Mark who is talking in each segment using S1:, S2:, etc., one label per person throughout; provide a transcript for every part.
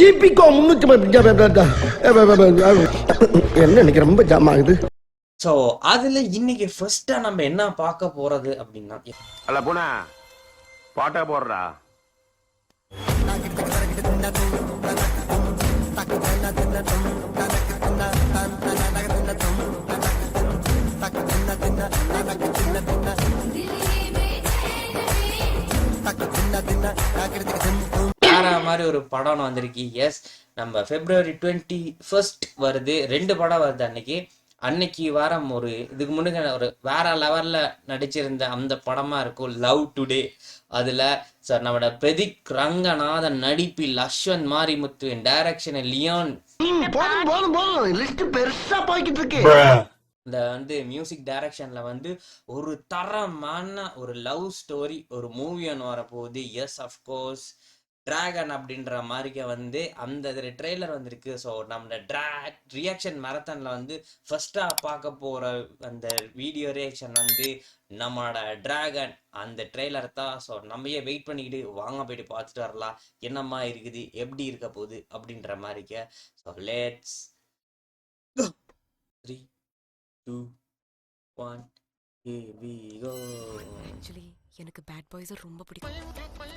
S1: ஈபிகோ 300 என்ன இன்னைக்கு ரொம்ப ஜாம் ஆகுது.
S2: ஸோ அதுல இன்னைக்கு ஃபர்ஸ்டா நம்ம என்ன பார்க்க போறது அப்படின்னா,
S3: அல்ல போனா பாட்டா போடுறா.
S2: வேற மாதிரி ஒரு படம் வந்திருக்கு. எஸ், நம்ம February 21 வருது. 2 படம் வருது அன்னைக்கு வாரம். ஒரு இதுக்கு முன்னாடி ஒரு வேற லெவல்ல நடிச்சிருந்த அந்த படமா இருக்கும் லவ் டுடே. அதுல சார் நம்மளோட பிரதீக் ரங்கநாதன் நடிப்பில் அஸ்வந்த் மாரிமுத்துவின் டைரக்ஷன் லியோன்
S1: லிஸ்ட் பெருசா போய்கிட்டு இருக்கு.
S2: இந்த மியூசிக் டைரக்ஷன்ல ஒரு தரமான ஒரு லவ் ஸ்டோரி ஒரு மூவி ஒன்று வரப்போகுது. எஸ், அஃப்கோர்ஸ் டிராகன் அப்படின்ற மாதிரிக்க அந்த ட்ரெய்லர் வந்திருக்கு. ஸோ நம்ம ரியாக்ஷன் மேரத்தான்ல ஃபர்ஸ்டா பார்க்க போற அந்த வீடியோ ரியாக்ஷன் நம்மளோட டிராகன் அந்த ட்ரெய்லர் தான். ஸோ நம்ம வெயிட் பண்ணிக்கிட்டு வாங்க போயிட்டு பார்த்துட்டு வரலாம் என்னம்மா இருக்குது, எப்படி இருக்க போகுது அப்படின்ற மாதிரிக்க. So let's 3, 2, 1 here we go.
S4: Actually எனக்கு பேட் பாய்ஸ் ரொம்ப பிடிக்கும்.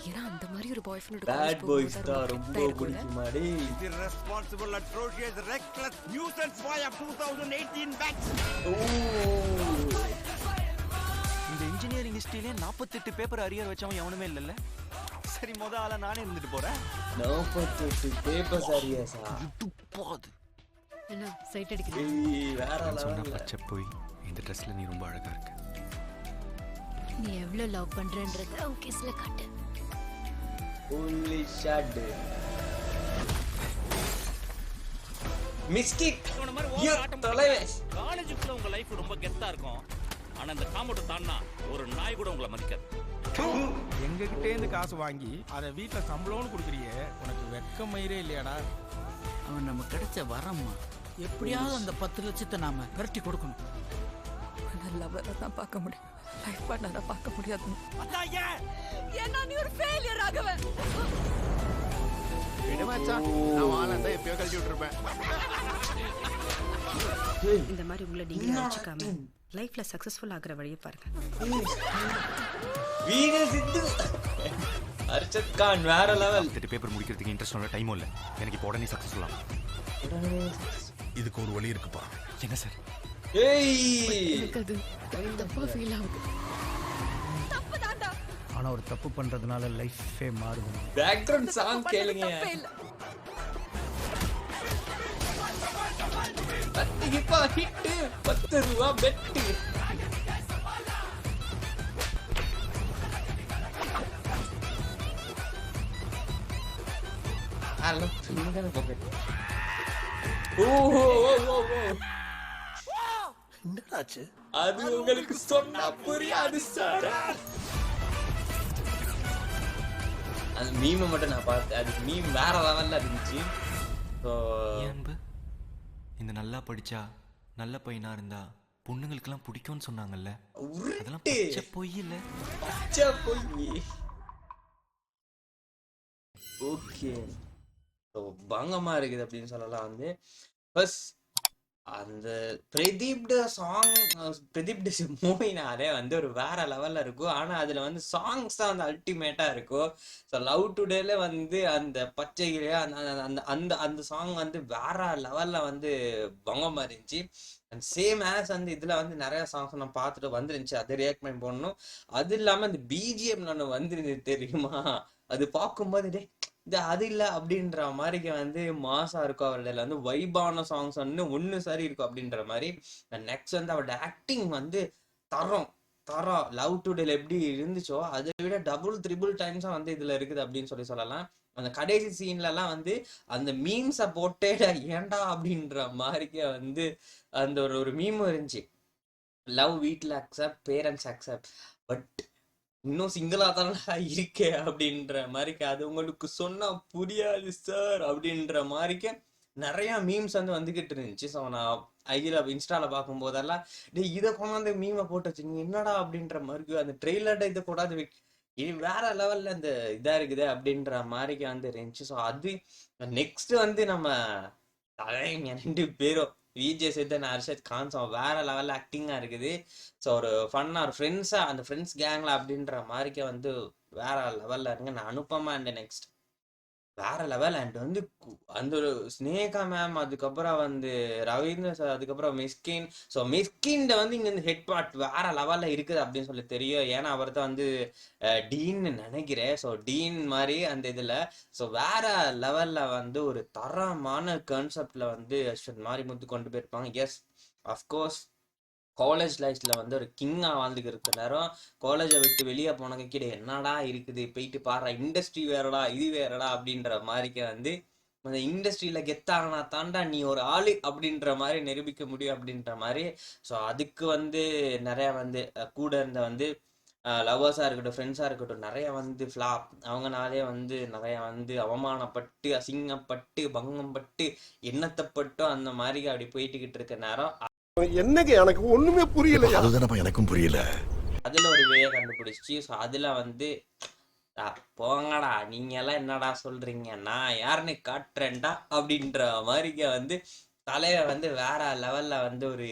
S4: ஏன்னா அந்த மாதிரி ஒரு பாய் ஃப்ரெண்ட்
S2: பேட் பாய்ஸ் தான் ரொம்ப பிடிக்குமா டேய்.
S3: Irresponsible, atrocious, reckless nuisance boy of 2018 batch.
S5: இந்த இன்ஜினியரிங் ஹிஸ்டரியிலே 48 பேப்பர் அரியர் வச்சவன் எவனுமே இல்லைல்ல. சரி, ஆளா நானே இருந்துட்டு போறேன்.
S2: 48 பேப்பர்ஸ் அரியர்ஸா?
S5: துப்பாது.
S4: என்ன சைட் அடிக்கிறீங்க?
S2: வேற லெவல்ல.
S5: பச்சை போய் இந்த ட்ரெஸ்ல நீ ரொம்ப அழகா இருக்க.
S4: நீ எவ்வளவு லவ் பண்றேன்றத ஓகேஸ்ல காட்டு.
S2: Only shot. மிஸ்டேக்.
S6: காலேஜுக்குள்ள உங்க லைஃப் ரொம்ப கெத்தா இருக்கும். ஆனா இந்த காம்பவுண்ட் தாண்டா ஒரு நாய் கூட உங்களை மதிக்காது.
S7: எங்ககிட்டே இருந்து காசு வாங்கி அதை வீட்டுல சம்பளம்னு கொடுக்குறியே, உனக்கு வெட்கம் மயிரே இல்லையாடா?
S8: அவன் நம்ம கிடைச்ச வரம்மா, எப்படியாவது அந்த 10 லட்சத்தை நாம விரட்டி கொடுக்கணும்.
S4: லவ்வரை தான் பார்க்க முடியும், லைஃப் பார்ட்னரை பார்க்க முடியாது.
S8: ஏன்னா நீ ஒரு ஃபெயிலியர் ஆகவே.
S7: நான் வாழந்தான் எப்பயோ கழிச்சு விட்டுருப்பேன்.
S4: இந்த மாதிரி உங்களை நீங்க நினைச்சுக்காம லைஃப்ல சக்சஸ்ஃபுல் ஆகுற வழியை பாருங்க.
S2: வீடு சித்து அர்ஷத் கான் வேற லெவல்.
S5: 8 பேப்பர் முடிக்கிறதுக்கு இன்ட்ரெஸ்ட் இல்ல, டைமும் இல்ல. எனக்கு இப்போ உடனே சக்சஸ்ஃபுல் ஆகும்.
S7: இதுக்கு ஒரு வழி இருக்குப்பா.
S5: என்ன சார்?
S2: ஏய்,
S4: அது தப்பா ஃபீல் ஆகுது.
S7: ஆனா ஒரு தப்பு பண்றதுனால லைஃபே மாறுது.
S2: பேக்ரவுண்ட் சாங் கேளுங்க. இப்போ ஹிட் 10 ரூபா பெட். Hello சிங்கன packet. ஓஹோ ஓ
S1: என்னடாச்சு?
S2: அது உங்களுக்கு சொன்னா புரியாது சார். அந்த மீமை மட்டும் நான் பார்த்தேன். அது மீம் வேற லெவல்ல இருந்துச்சு. ஸோ
S5: அன்பு, இந்த நல்லா படிச்சா நல்ல பையனா இருந்தா பொண்ணுங்களுக்கெல்லாம் பிடிக்கும்னு சொன்னாங்கல்ல, அதெல்லாம் பச்சை பொய் இல்ல.
S2: பச்சை பொய். ஓகே, ஸோ பங்கமா இருக்குது அப்படின்னு சொல்லலாம். ஃபர்ஸ்ட் அந்த பிரதீப் சாங், பிரதீப் மூவினாலே ஒரு வேற லெவல்ல இருக்கும். ஆனா அதுல சாங்ஸ் தான் அல்டிமேட்டா இருக்கும். ஸோ லவ் டுடேல அந்த பச்சையிலே அந்த அந்த அந்த சாங் வேற லெவல்ல பங்கமா இருந்துச்சு. அண்ட் சேம் ஆஸ் இதுல நிறைய சாங்ஸ் நான் பார்த்துட்டு வந்துருந்துச்சு, அதை ரியாக்ட் பண்ணி போடணும். அது இல்லாம அந்த பிஜிஎம் ஒன்று வந்துருந்து தெரியுமா, அது பார்க்கும்போது அது இல்ல அப்படின்ற மாதிரிக்கு மாசா இருக்கும். அவரோட வைபான சாங்ஸ் ஒண்ணு சரி இருக்கும் அப்படின்ற மாதிரி. நெக்ஸ்ட் அவரோட ஆக்டிங் தரம் தரம் லவ் டுடேல எப்படி இருந்துச்சோ அதை விட டபுள் ட்ரிபிள் டைம்ஸா இதுல இருக்குது அப்படின்னு சொல்லலாம். அந்த கடைசி சீன்ல எல்லாம் அந்த மீம்ஸை போட்டே ஏண்டா அப்படின்ற மாதிரிக்கு அந்த ஒரு மீம் இருந்துச்சு. லவ் வீட்ல அக்செப்ட், பேரண்ட்ஸ் அக்செப்ட், பட் இன்னும் சிங்கிளா தான் இருக்கே அப்படின்ற மாதிரிக்கு. அது உங்களுக்கு சொன்னா புரியாது சார் அப்படின்ற மாதிரிக்கு நிறைய மீம்ஸ் வந்துகிட்டு இருந்துச்சு. ஸோ நான் ஐடியில இன்ஸ்டால பார்க்கும் போதெல்லாம் இதை கொண்டாந்து மீமை போட்டு வச்சுங்க என்னடா அப்படின்ற மாதிரி. அந்த ட்ரெய்லர்ட இதை கொண்டாந்து இது வேற லெவல்ல இந்த இதா இருக்குது அப்படின்ற மாதிரிக்கு வந்து இருந்துச்சு. ஸோ அது நெக்ஸ்ட் வந்து நம்ம தலைங்க 2 பேரும் விஜய் சேத்தன் அர்ஷத் கான். ஸோ வேற லெவல்ல ஆக்டிங்கா இருக்குது. ஸோ ஒரு ஃபன்னா ஒரு ஃப்ரெண்ட்ஸா அந்த ஃப்ரெண்ட்ஸ் கேங்ல அப்படின்ற மாதிரிக்கு வந்து வேற லெவல்ல இருங்க. நான் அனுப்பமா அண்ட் நெக்ஸ்ட் வேற லெவல். அண்ட் வந்து அந்த ஒரு ஸ்னேகா மேம், அதுக்கப்புறம் வந்து ரவீந்திர சார், அதுக்கப்புறம் மிஸ்கின். ஸோ மிஸ்கின் வந்து இங்க இந்த ஹெட் பார்ட் வேற லெவல்ல இருக்குது அப்படின்னு சொல்லி தெரியும். ஏன்னா அவர் தான் வந்து டீன்னு நினைக்கிறேன். ஸோ டீன் மாதிரி அந்த இதுல. ஸோ வேற லெவல்ல வந்து ஒரு தரமான கான்செப்ட்ல வந்து அஸ்வத் மாரிமுத்து கொண்டு போயிருப்பாங்க. எஸ் அஃப்கோர்ஸ் காலேஜ் லைஃப்ல வந்து ஒரு கிங்கா வாழ்ந்துக்கிற நேரம் காலேஜை விட்டு வெளியே போனங்க கிட்ட என்னடா இருக்குது போயிட்டு பாரு, இண்டஸ்ட்ரி வேறடா இது வேறடா அப்படின்ற மாதிரிக்கு வந்து அந்த இண்டஸ்ட்ரியில கெத்தாகனா தாண்டா நீ ஒரு ஆளு அப்படின்ற மாதிரி நிரூபிக்க முடியும் அப்படின்ற மாதிரி. ஸோ அதுக்கு வந்து நிறைய வந்து கூட இருந்த வந்து லவ்வர்ஸா இருக்கட்டும், ஃப்ரெண்ட்ஸா இருக்கட்டும், நிறைய வந்து ஃபிளாப் அவங்கனாலே வந்து நிறைய வந்து அவமானப்பட்டு, அசிங்கப்பட்டு, பங்கம்பட்டு, எண்ணத்தப்பட்டும் அந்த மாதிரி அப்படி போயிட்டுக்கிட்டு இருக்க நேரம்
S1: என்னங்க எனக்கு ஒண்ணுமே புரியல.
S3: அதுதானப்பா எனக்கும் புரியல.
S2: அதுல ஒரு வேயை கண்டுபிடிச்சி. ஸோ அதுல வந்து போங்கடா நீங்க எல்லாம் என்னடா சொல்றீங்க, நான் யாருன்னு காட்டுறேன்டா அப்படின்ற மாதிரிக்க வந்து தலைய வந்து வேற லெவல்ல வந்து ஒரு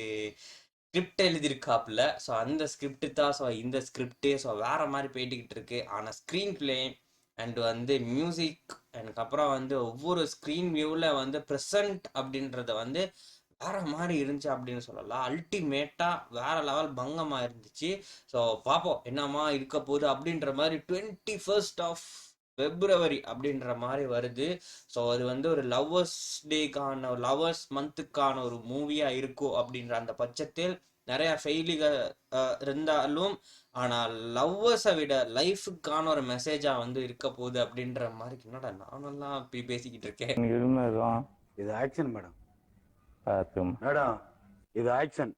S2: ஸ்கிரிப்ட் எழுதியிருக்காப்புல. ஸோ அந்த ஸ்கிரிப்ட் தான் ஸோ இந்த ஸ்கிரிப்ட் ஸோ வேற மாதிரி போயிட்டுக்கிட்டு இருக்கு. ஆனா ஸ்க்ரீன் பிளே அண்ட் வந்து மியூசிக் அதுக்கப்புறம் வந்து ஒவ்வொரு ஸ்க்ரீன் வியூவில் வந்து ப்ரெசன்ட் அப்படின்றத வந்து வேற மாதிரி இருந்துச்சு அப்படின்னு சொல்லலாம். அல்டிமேட்டா வேற லெவல் பங்கமா இருந்துச்சு. ஸோ பார்ப்போம் என்னமா இருக்க போகுது அப்படின்ற மாதிரி. 21 February அப்படின்ற மாதிரி வருது. ஸோ அது வந்து ஒரு லவ்வர்ஸ் டேக்கான ஒரு லவ்வர்ஸ் மந்த்துக்கான ஒரு மூவியா இருக்கும் அப்படின்ற அந்த பட்சத்தில் நிறைய ஃபெயிலிகள் இருந்தாலும் ஆனால் லவ்வர்ஸை விட லைஃபுக்கான ஒரு மெசேஜா வந்து இருக்க போகுது அப்படின்ற மாதிரி. என்னடா நானெல்லாம் இப்படி பேசிக்கிட்டு இருக்கேன்.
S3: இது ஆக்ஷன் மேடம். மேடம் இது ஆக்ஷன்.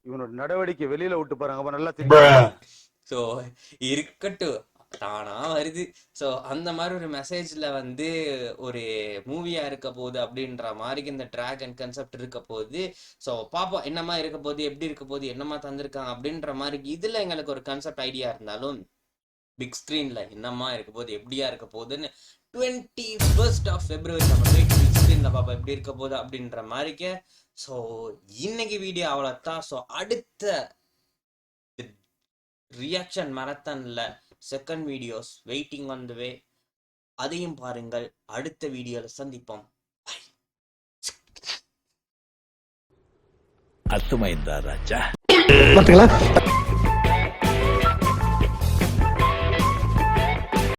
S3: இவனோட நடவடிக்கை வெளியில விட்டு பாருங்க, அப்ப நல்லா தெரியும்.
S2: ஸோ இருக்கட்டும் தானா வருது. ஸோ அந்த மாதிரி ஒரு மெசேஜ்ல வந்து ஒரு மூவியா இருக்க போகுது அப்படின்ற மாதிரி இந்த டிராகன் கன்செப்ட் இருக்க போகுது. ஸோ பாப்போம் என்னமா இருக்க போகுது, எப்படி இருக்க போகுது, என்னமா தந்திருக்காங்க அப்படின்ற மாதிரி. இதுல எங்களுக்கு ஒரு கன்செப்ட் ஐடியா இருந்தாலும் பிக் ஸ்கிரீன்ல என்னமா இருக்க போகுது, எப்படியா இருக்க போகுதுன்னு 21 February நம்ம போயிட்டு பிக் ஸ்கிரீன்ல பாப்பா எப்படி இருக்க போகுது அப்படின்ற மாதிரிக்க. ஸோ இன்னைக்கு வீடியோ அவ்வளோதான். ஸோ அடுத்த ரியாக்ஷன் மரத்தான்ல second videos waiting on the way. அதையும் பாருங்கள். அடுத்த வீடியோல சந்திப்போம்.
S3: அர்த்தமாயிருந்தா ராஜா?
S1: பாத்தீங்களா?